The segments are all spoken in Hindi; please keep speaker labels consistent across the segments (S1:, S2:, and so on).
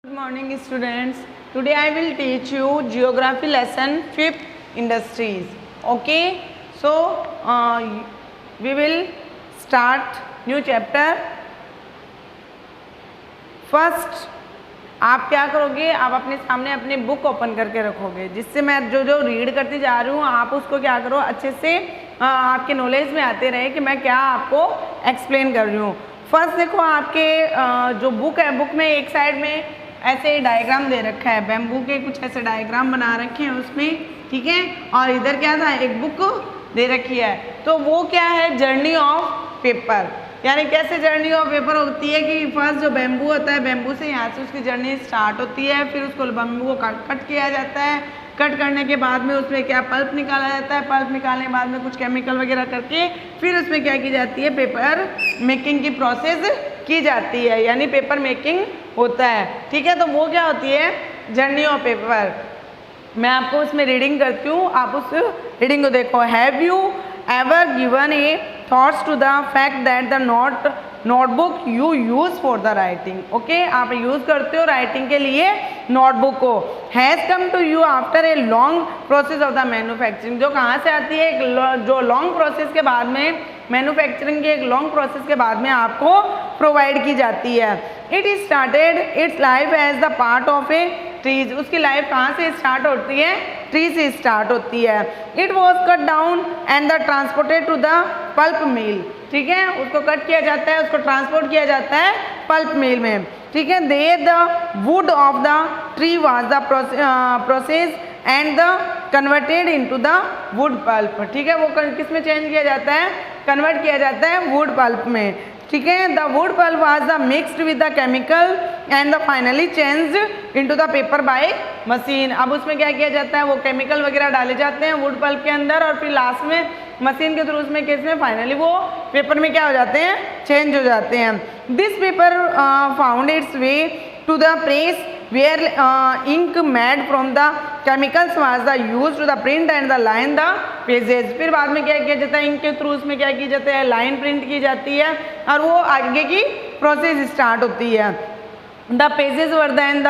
S1: Good morning students. Today I will teach you geography lesson 5th industries. Okay, so we will start new chapter. First आप क्या करोगे, आप अपने सामने अपनी बुक ओपन करके रखोगे, जिससे मैं जो रीड करती जा रही हूँ आप उसको क्या करो अच्छे से आपके नॉलेज में आते रहे कि मैं क्या आपको एक्सप्लेन कर रही हूँ। फर्स्ट देखो आपके जो बुक है, बुक में एक साइड में ऐसे डायग्राम दे रखा है, बैम्बू के कुछ ऐसे डायग्राम बना रखे हैं उसमें, ठीक है। और इधर क्या था, एक बुक दे रखी है, तो वो क्या है, जर्नी ऑफ पेपर। यानी कैसे जर्नी ऑफ पेपर होती है कि फर्स्ट जो बैम्बू होता है, बैम्बू से यहाँ से उसकी जर्नी स्टार्ट होती है, फिर उसको बैम्बू को कट किया जाता है, कट करने के बाद में उसमें क्या पल्प निकाला जाता है, पल्प निकालने के बाद में कुछ केमिकल वगैरह करके फिर उसमें क्या की जाती है, पेपर मेकिंग की प्रोसेस की जाती है, यानी पेपर मेकिंग होता है, ठीक है। तो वो क्या होती है, जर्नी ऑफ पेपर। मैं आपको उसमें रीडिंग करती हूँ, आप उस रीडिंग को देखो। Have you ever given a thoughts to the fact that the notebook you use for the writing. Okay, आप यूज करते हो राइटिंग के लिए नोटबुक को। Has come to you after a long process of the manufacturing, जो कहाँ से आती है, जो लॉन्ग प्रोसेस के बाद में, मैन्युफैक्चरिंग के एक लॉन्ग प्रोसेस के बाद में आपको प्रोवाइड की जाती है। It is started its life as the part of a trees, उसकी लाइफ कहाँ से स्टार्ट होती है, ट्री से स्टार्ट होती है। It was cut down and the transported to the pulp mill, ठीक है, उसको कट किया जाता है, उसको ट्रांसपोर्ट किया जाता है पल्प मिल में, ठीक है। They the wood of the tree was the process and the converted into the wood pulp, ठीक है। वो किस में चेंज किया जाता है, कन्वर्ट किया जाता है वुड पल्प में, ठीक है। The wood pulp was the mixed with the chemical and the finally changed into the paper by machine. अब उसमें क्या किया जाता है, वो केमिकल वगैरह डाले जाते हैं वुड पल्प के अंदर, और फिर लास्ट में मशीन के थ्रू उसमें केस में फाइनली वो पेपर में क्या हो जाते हैं, चेंज हो जाते हैं। This paper found its way to the press where ink made from the chemicals was the used to the print and the line the pages। फिर बाद में क्या किया जाता है, इंक के थ्रू उसमें क्या की जाता है, लाइन प्रिंट की जाती है, और वो आगे की प्रोसेस स्टार्ट होती है। The pages were then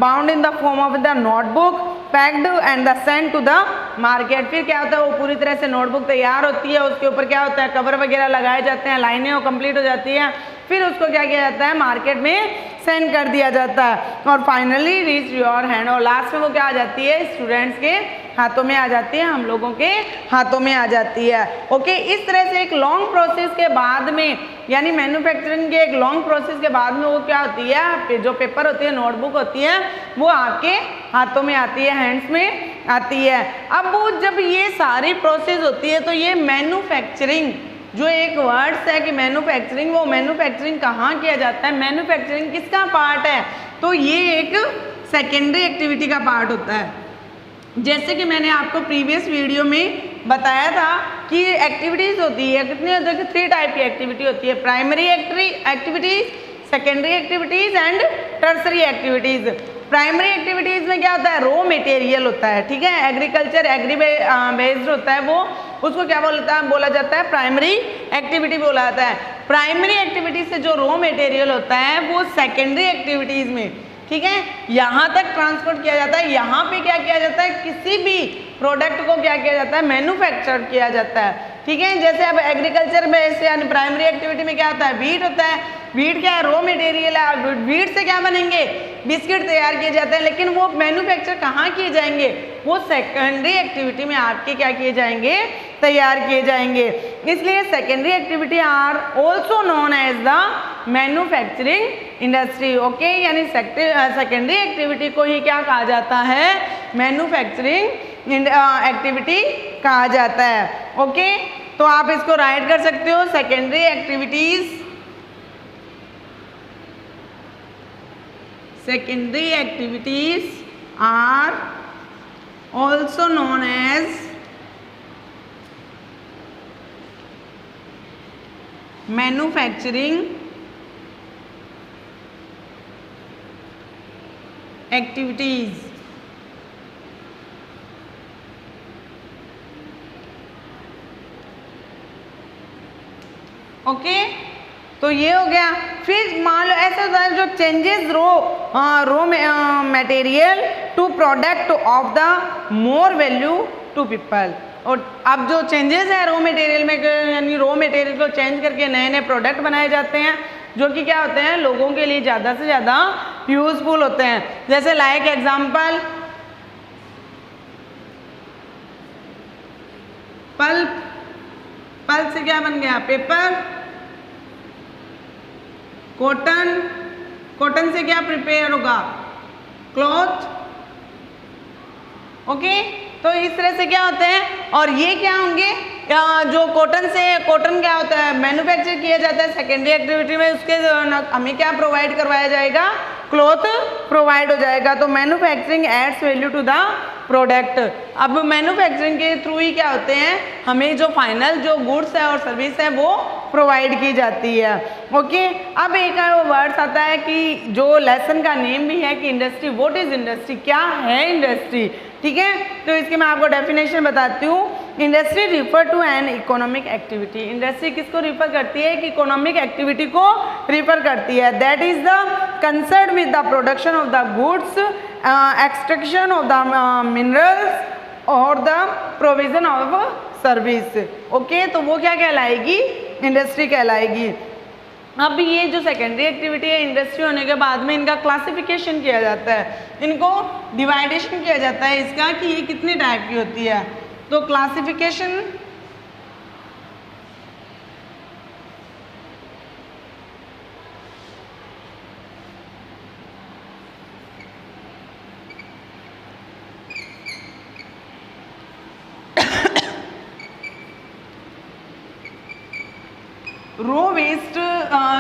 S1: bound in the form of the notebook, packed and the sent to the market। फिर क्या होता है, वो पूरी तरह से नोटबुक तैयार होती है, उसके ऊपर क्या होता है, कवर वगैरह लगाए जाते हैं, लाइनें वो कंप्लीट हो जाती हैं, फिर उसको क्या किया जाता है, मार्केट में सेंड कर दिया जाता है, और फाइनली रीच योर हैंड, और लास्ट में वो क्या आ जाती है, स्टूडेंट्स के हाथों में आ जाती है, हम लोगों के हाथों में आ जाती है। ओके, इस तरह से एक लॉन्ग प्रोसेस के बाद में, यानी मैन्युफैक्चरिंग के एक लॉन्ग प्रोसेस के बाद में वो क्या होती है, जो पेपर होती है, नोटबुक होती है, वो आपके हाथों में आती है, हैंड्स में आती है। अब वो जब ये सारी प्रोसेस होती है, तो ये मैन्युफैक्चरिंग जो एक वर्ड्स है कि मैन्युफैक्चरिंग, वो मैन्युफैक्चरिंग कहाँ किया जाता है, मैन्युफैक्चरिंग किसका पार्ट है, तो ये एक सेकेंडरी एक्टिविटी का पार्ट होता है। जैसे कि मैंने आपको प्रीवियस वीडियो में बताया था कि एक्टिविटीज़ होती है, कितनी होती है, 3 टाइप की एक्टिविटी होती है, primary activities, secondary activities and tertiary activities. Primary activities में क्या होता है, रॉ मटेरियल होता है, ठीक है, एग्रीकल्चर एग्री बेस्ड होता है, वो उसको क्या बोला जाता है, प्राइमरी एक्टिविटी बोला जाता है। प्राइमरी एक्टिविटी से जो रॉ मटेरियल होता है वो सेकेंडरी एक्टिविटीज़ में, ठीक है, यहाँ तक ट्रांसपोर्ट किया जाता है, यहाँ पे क्या किया जाता है, किसी भी प्रोडक्ट को क्या किया जाता है, मैन्युफैक्चर किया जाता है, ठीक है। जैसे अब एग्रीकल्चर में ऐसे, यानी प्राइमरी एक्टिविटी में क्या होता है, वीट होता है, वीट क्या है, रॉ मटेरियल है, वीट से क्या बनेंगे, बिस्किट तैयार किए जाते हैं, लेकिन वो मैन्युफैक्चर कहाँ किए जाएंगे, वो सेकेंडरी एक्टिविटी में आपके क्या किए जाएंगे, तैयार किए जाएंगे। इसलिए secondary activity are also known as the manufacturing industry. Okay, यानी सेकेंडरी एक्टिविटी को ही क्या कहा जाता है, मैन्युफैक्चरिंग एक्टिविटी कहा जाता है। ओके, तो आप इसको राइट कर सकते हो, secondary activities, secondary activities are also known as manufacturing activities। Okay, तो ये हो गया। फिर मान लो ऐसा होता है जो changes raw raw material to product of the more value to people. और अब जो चेंजेस है रो मटेरियल में, यानी रो मटेरियल को चेंज करके नए नए प्रोडक्ट बनाए जाते हैं जो कि क्या होते हैं, लोगों के लिए ज़्यादा से ज़्यादा यूजफुल होते हैं। जैसे लाइक एग्जांपल पल्प, पल्प से क्या बन गया, पेपर। कॉटन, कॉटन से क्या प्रिपेयर होगा, क्लॉथ। ओके, तो इस तरह से क्या होते हैं। और ये क्या होंगे, जो कॉटन से, कॉटन क्या होता है, मैन्युफैक्चर किया जाता है सेकेंडरी एक्टिविटी में, उसके हमें क्या प्रोवाइड करवाया जाएगा, क्लॉथ प्रोवाइड हो जाएगा। तो manufacturing adds value to the product. अब मैन्युफैक्चरिंग के थ्रू ही क्या होते हैं, हमें जो फाइनल जो गुड्स है और सर्विस है वो प्रोवाइड की जाती है। ओके, अब एक वर्ड्स आता है कि जो लेसन का नेम भी है कि इंडस्ट्री। व्हाट इज इंडस्ट्री, क्या है इंडस्ट्री, ठीक है। तो इसकी मैं आपको डेफिनेशन बताती हूँ। Industry refer to an economic activity. Industry किसको रिफर करती है, कि इकोनॉमिक एक्टिविटी को रिफर करती है। That is the concern with the production of the goods, extraction of the minerals और the provision of service. Okay, तो वो क्या कहलाएगी, इंडस्ट्री कहलाएगी। अब ये जो सेकेंडरी एक्टिविटी है इंडस्ट्री होने के बाद में इनका क्लासिफिकेशन किया जाता है, इनको डिवाइडेशन किया जाता है इसका कि ये कितने टाइप की होती है। तो क्लासिफिकेशन रो वेस्ट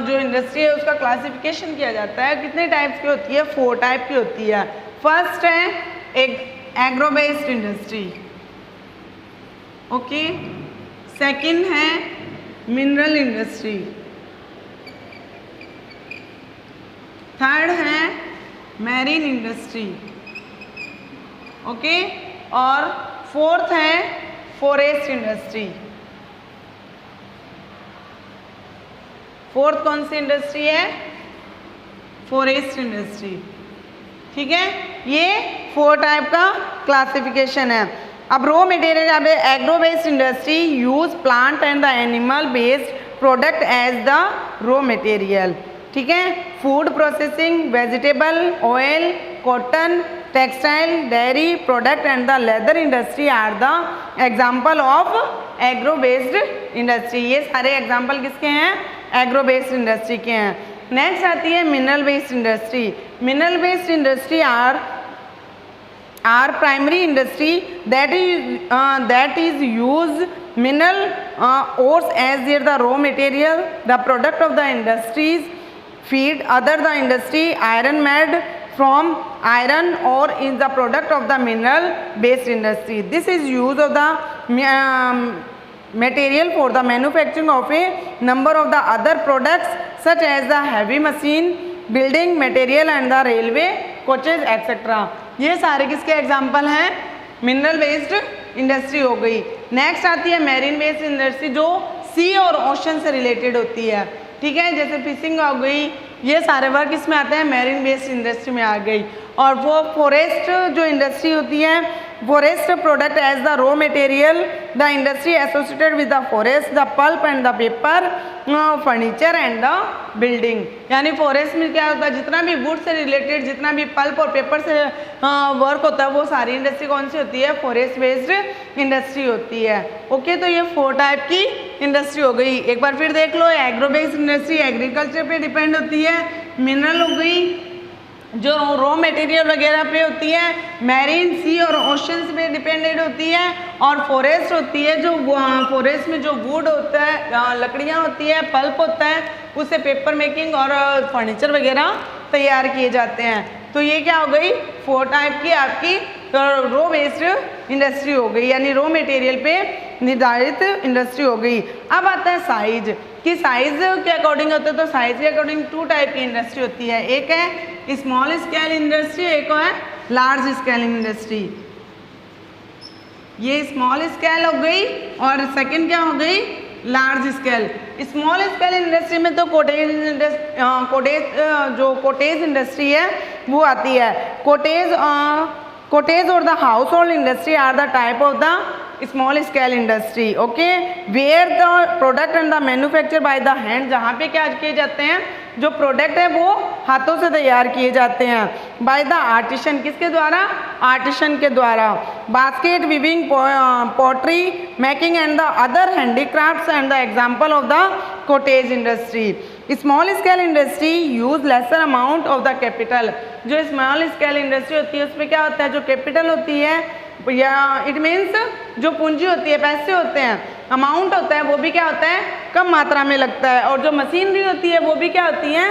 S1: जो इंडस्ट्री है उसका क्लासिफिकेशन किया जाता है, कितने टाइप्स की होती है, 4 टाइप की होती है। फर्स्ट है एक agro based industry. Okay, second है मिनरल इंडस्ट्री, थर्ड है मैरीन इंडस्ट्री। ओके, और फोर्थ है फॉरेस्ट इंडस्ट्री। फोर्थ कौन सी इंडस्ट्री है, फॉरेस्ट इंडस्ट्री, ठीक है। ये 4 टाइप का क्लासिफिकेशन है। अब रो मटेरियल, अब agro based industry use plant and the animal based product as the raw material, ठीक है। Food processing, vegetable oil, cotton, textile, dairy product and the leather industry are the example of agro based industry. ये सारे एग्जाम्पल किसके हैं, एग्रो बेस्ड इंडस्ट्री के हैं। नेक्स्ट आती है mineral based industry. Mineral based industry are primary industry that is use mineral ores as their the raw material, the product of the industries feed other the industry. Iron made from iron ore is the product of the mineral based industry. This is use of the material for the manufacturing of a number of the other products such as the heavy machine, building material and the railway coaches etc. ये सारे किसके एग्जाम्पल हैं, मिनरल बेस्ड इंडस्ट्री हो गई। नेक्स्ट आती है मैरीन बेस्ड इंडस्ट्री जो सी और ओशन से रिलेटेड होती है, ठीक है। जैसे फिशिंग हो गई, ये सारे वर्क इसमें आते हैं, मैरीन बेस्ड इंडस्ट्री में आ गई। और वो फॉरेस्ट जो इंडस्ट्री होती है, forest product as the raw material, the industry associated with the forest, the pulp and the paper, furniture and the building. यानी फॉरेस्ट में क्या होता है, जितना भी वुड से रिलेटेड, जितना भी पल्प और पेपर से वर्क होता है, वो सारी इंडस्ट्री कौन सी होती है, फॉरेस्ट बेस्ड इंडस्ट्री होती है। ओके, तो ये 4 टाइप की इंडस्ट्री हो गई। एक बार फिर देख लो, एग्रो बेस्ड इंडस्ट्री एग्रीकल्चर पे डिपेंड होती है, मिनरल हो गई जो रॉ मटेरियल वगैरह पे होती है, मैरीन सी और ओशंस पे डिपेंडेंट होती है, और फॉरेस्ट होती है जो फॉरेस्ट में जो वुड होता है, लकड़ियाँ होती है, पल्प होता है, उससे पेपर मेकिंग और फर्नीचर वगैरह तैयार किए जाते हैं। तो ये क्या हो गई, 4 टाइप की आपकी रो बेस्ड इंडस्ट्री हो गई, यानी रॉ मटेरियल पे निर्धारित इंडस्ट्री हो गई। अब आता है साइज, कि साइज के अकॉर्डिंग होता है, तो साइज के अकॉर्डिंग 2 टाइप की इंडस्ट्री होती है। एक है स्मॉल स्केल इंडस्ट्री, एक है लार्ज स्केल इंडस्ट्री। ये स्मॉल स्केल हो गई, और सेकंड क्या हो गई, large scale. Small scale industry में तो कोटेज इंडस्ट्री है वो आती है। कोटेज और the household industry are the type of the small scale industry. Okay, where the product and the manufacture by the hand, जहाँ पे क्या किए जाते हैं, जो प्रोडक्ट है वो हाथों से तैयार किए जाते हैं। बाय द आर्टिशन, किसके द्वारा, आर्टिशन के द्वारा। Basket weaving, pottery making and the other handicrafts and the example of the cottage industry. Small scale industry use lesser amount of the capital. जो स्मॉल स्केल इंडस्ट्री होती है उसमें क्या होता है, जो कैपिटल होती है या इट मीन्स जो पूंजी होती है, पैसे होते हैं, अमाउंट होता है, वो भी क्या होता है, कम मात्रा में लगता है। और जो मशीनरी होती है वो भी क्या होती है,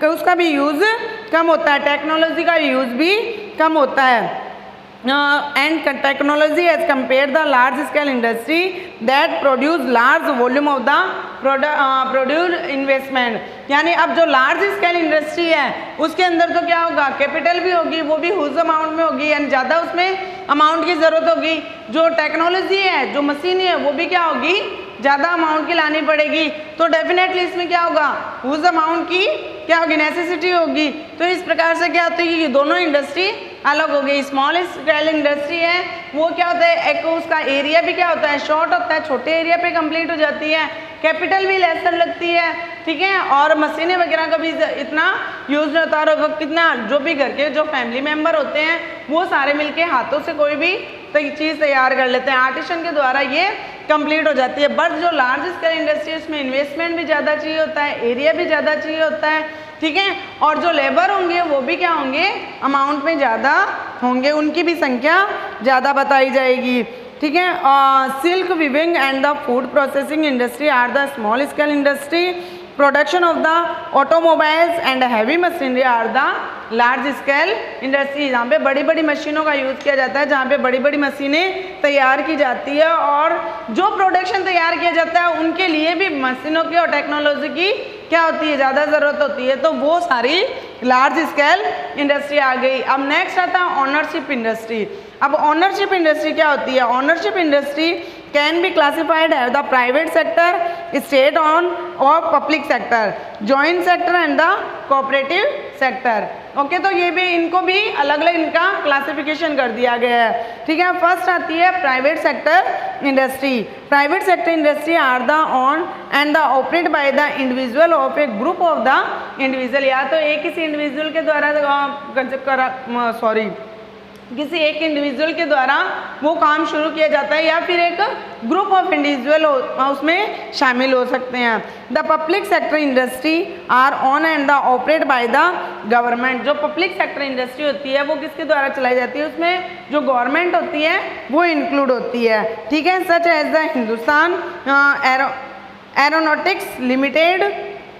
S1: उसका भी यूज़ कम होता है, टेक्नोलॉजी का यूज़ भी कम होता है। and technology as compared the large scale industry that produce large volume of the produced investment। यानी अब जो लार्ज स्केल इंडस्ट्री है उसके अंदर तो क्या होगा, कैपिटल भी होगी, वो भी ह्यूज अमाउंट में होगी, यानी ज़्यादा उसमें अमाउंट की ज़रूरत होगी। जो टेक्नोलॉजी है, जो मशीन है, वो भी क्या होगी, ज़्यादा अमाउंट की लानी पड़ेगी। तो डेफिनेटली इसमें क्या होगा, ह्यूज अमाउंट की क्या होगी, नेसेसिटी होगी। तो इस प्रकार से क्या होती है कि दोनों इंडस्ट्री अलग हो गई। स्मॉल स्केल इंडस्ट्री है वो क्या होता है, एक उसका एरिया भी क्या होता है, शॉर्ट होता है, छोटे एरिया पे कंप्लीट हो जाती है, कैपिटल भी लेसर लगती है, ठीक है, और मशीनें वगैरह का भी इतना यूज नहीं होता। और कितना जो भी घर के जो फैमिली मेम्बर होते हैं वो सारे मिलके हाथों से कोई भी चीज़ तैयार कर लेते हैं, आर्टिशन के द्वारा ये कंप्लीट हो जाती है। बट जो लार्ज स्केल इंडस्ट्री उसमें इन्वेस्टमेंट भी ज़्यादा चाहिए होता है, एरिया भी ज़्यादा चाहिए होता है, ठीक है, और जो लेबर होंगे वो भी क्या होंगे, अमाउंट में ज़्यादा होंगे, उनकी भी संख्या ज़्यादा बताई जाएगी, ठीक है। Silk weaving and the food processing industry are the small scale industry. Production of the automobiles and heavy machinery are the large scale industry. जहाँ पे बड़ी बड़ी मशीनों का यूज़ किया जाता है, जहाँ पे बड़ी बड़ी मशीनें तैयार की जाती है, और जो प्रोडक्शन तैयार किया जाता है उनके लिए भी मशीनों की और टेक्नोलॉजी की क्या होती है, ज़्यादा ज़रूरत होती है। तो वो सारी लार्ज स्केल इंडस्ट्री आ गई। अब नेक्स्ट आता है ऑनरशिप इंडस्ट्री। अब ऑनरशिप इंडस्ट्री क्या होती है, ownership industry can be classified as the private sector, state own और public sector, joint sector and the cooperative sector. Okay, तो ये भी इनको भी अलग अलग इनका क्लासिफिकेशन कर दिया गया है, ठीक है। फर्स्ट आती है private sector industry. Private sector industry are the own and the operate by the individual of a group of the individual. या तो एक किसी इंडिविजुअल के द्वारा किसी एक इंडिविजुअल के द्वारा वो काम शुरू किया जाता है, या फिर एक ग्रुप ऑफ इंडिविजुअल उसमें शामिल हो सकते हैं। The public sector industry are own and the operate by the government. जो पब्लिक सेक्टर इंडस्ट्री होती है वो किसके द्वारा चलाई जाती है, उसमें जो गवर्नमेंट होती है वो इंक्लूड होती है, ठीक है। Such as the Hindustan Aeronautics Limited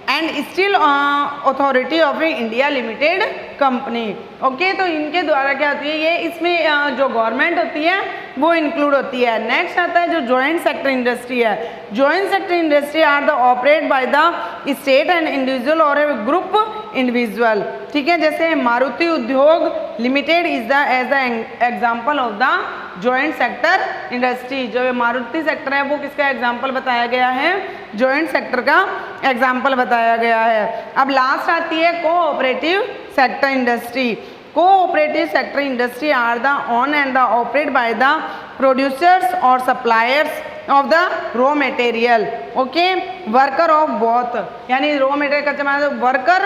S1: and Steel Authority of India Limited company. Okay, तो इनके द्वारा क्या होती है, ये इसमें जो गवर्नमेंट होती है वो इंक्लूड होती है। नेक्स्ट आता है जो जॉइंट सेक्टर इंडस्ट्री है। Joint sector industry are the operate by the state and individual और ए ग्रुप इंडिविजुअल, ठीक है। जैसे Maruti Udyog Limited is the as the example of the joint sector industry. जो मारुति सेक्टर है वो किसका एग्जाम्पल बताया गया है, जॉइंट सेक्टर का एग्जाम्पल बताया गया है। अब लास्ट आती है cooperative sector industry. Cooperative sector industry are the own and the operate by the producers और suppliers of the raw material, okay, worker of both. यानी रॉ मटेरियल कच्चा माल, वर्कर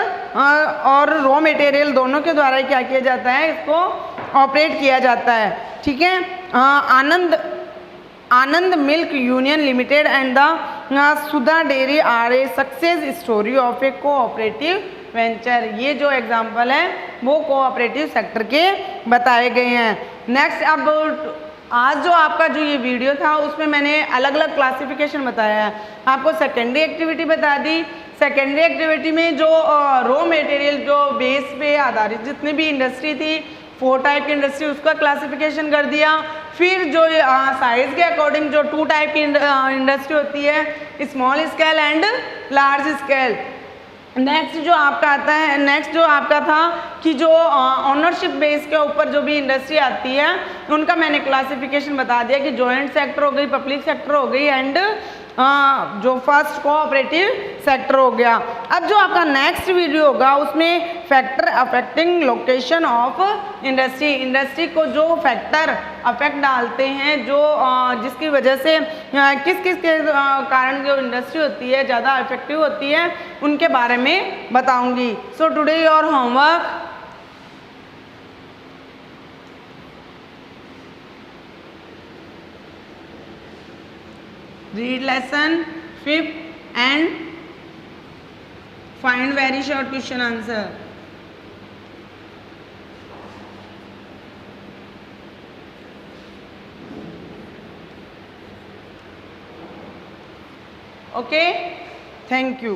S1: और रॉ मटेरियल दोनों के द्वारा क्या किया जाता है, इसको ऑपरेट किया जाता है, ठीक है। Anand milk union limited and the Sudha dairy are a success story of a cooperative venture. ये जो एग्जांपल है वो कोऑपरेटिव सेक्टर के बताए गए हैं। नेक्स्ट, अब आज जो आपका जो ये वीडियो था उसमें मैंने अलग अलग क्लासिफिकेशन बताया है। आपको सेकेंडरी एक्टिविटी बता दी। सेकेंडरी एक्टिविटी में जो रॉ मटेरियल जो बेस पे आधारित जितनी भी इंडस्ट्री थी, 4 टाइप की इंडस्ट्री, उसका क्लासिफिकेशन कर दिया। फिर जो साइज के अकॉर्डिंग जो 2 टाइप की इंडस्ट्री होती है, small scale and large scale. Next जो आपका आता है, नेक्स्ट जो आपका था कि जो ऑनरशिप बेस के ऊपर जो भी इंडस्ट्री आती है उनका मैंने क्लासिफिकेशन बता दिया कि जॉइंट सेक्टर हो गई, पब्लिक सेक्टर हो गई एंड जो फर्स्ट कोऑपरेटिव सेक्टर हो गया। अब जो आपका नेक्स्ट वीडियो होगा उसमें factor affecting location of industry, industry को जो फैक्टर अफेक्ट डालते हैं, जो जिसकी वजह से किस किस के कारण जो इंडस्ट्री होती है ज़्यादा इफेक्टिव होती है उनके बारे में बताऊंगी। So today your homework, read lesson 5th and find very short question answer. Okay, thank you.